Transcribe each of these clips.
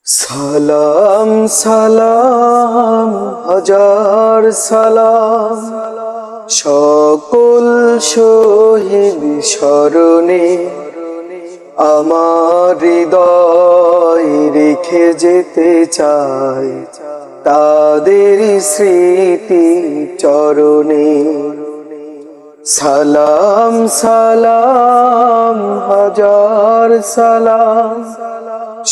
সালাম সালাম হাজার সালাম সকল শহীদ স্মরণে আমার হৃদয় রেখে যেতে চাই তাদের স্মৃতি চরণে। সালাম সালাম হাজার সালাম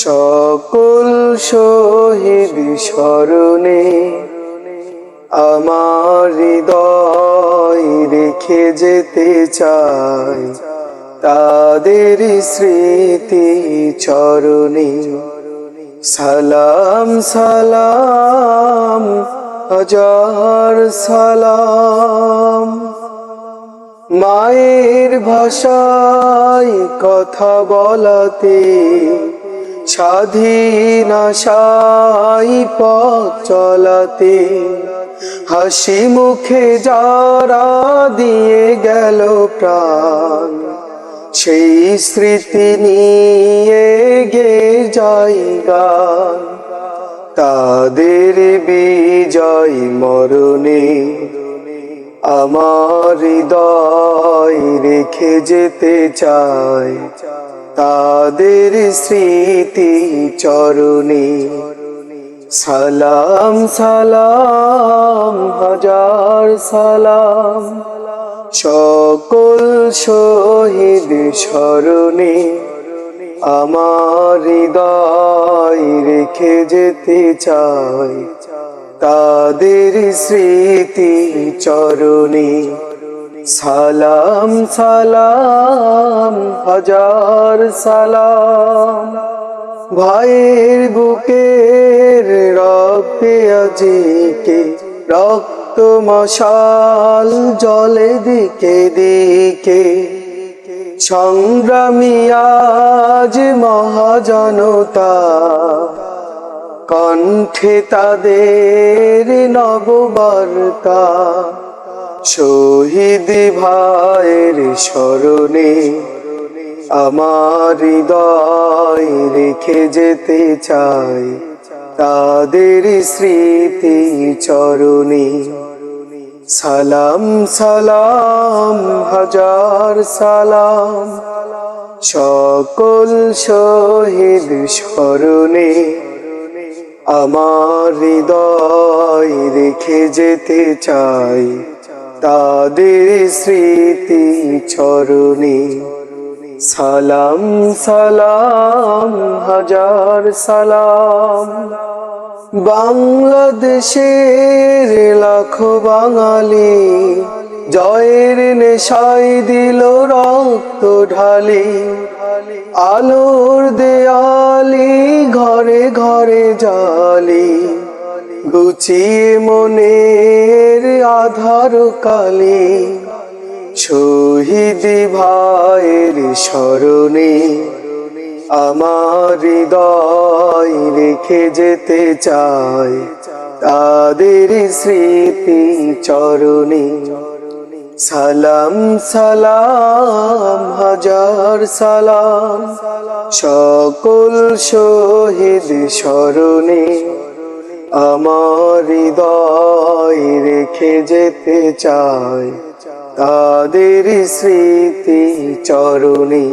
সকল শহীদ স্মরণে আমার হৃদয় রেখে যেতে চাই তাদের স্মৃতি চরণে। সালাম সালাম হাজার সালাম। মায়ের ভাষায় কথা বলাতে স্বাধীন আশায় পথ চলাতে হাসি মুখে যারা দিয়ে গেল প্রাণ সেই স্মৃতি নিয়ে গে যাই গান। তাদের বিজয় মরণে আমার হৃদয় রেখে যেতে চাই তাদের স্মৃতি চরণে। সালাম সালাম হাজার সালাম সকল শহীদ স্মরণে আমার হৃদয় রেখে যেতে চাই তাদের স্মৃতি চরণে। সালাম সালাম হাজার সালাম। ভাইয়ের বুকের রক্তে আজিকে রক্ত মশাল জলে দিকে দিকে সংগ্রামী আজ মহাজনতা কণ্ঠে তাদের নববার্তা। শহীদ ভাইয়ের স্মরণে আমার হৃদয় রেখে যেতে চাই তাদের স্মৃতি চরণে। সালাম সালাম হাজার সালাম সকল শহীদ স্মরণে আমার হৃদয় রেখে যেতে চাই তাদের স্মৃতি চরণে। সালাম সালাম হাজার সালাম। বাংলাদেশের লাখো বাঙালি জয়ের নেশায় দিল রক্ত ঢালি আলোর দেয়ালি ঘরে ঘরে জালি গুছিয়ে মনের আধার কালি। শহীদ ভাইয়ের স্মরণে আমার হৃদয় রেখে যেতে চাই তাদের স্মৃতি চরণে। সালাম সালাম হাজার সালাম সকল শহীদ স্মরণে আমার হৃদয় রেখে যেতে চাই তাদের স্মৃতি চরণে।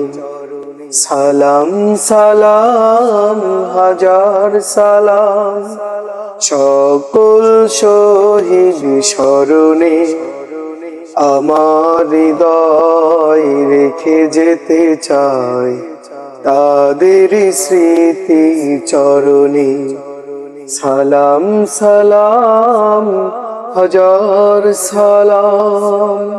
সালাম সালাম হাজার সালাম সকল শহীদ স্মরণে আমার হৃদয় রেখে যেতে চাই তাদের স্মৃতি চরণে। সালাম সালাম হাজার সালাম।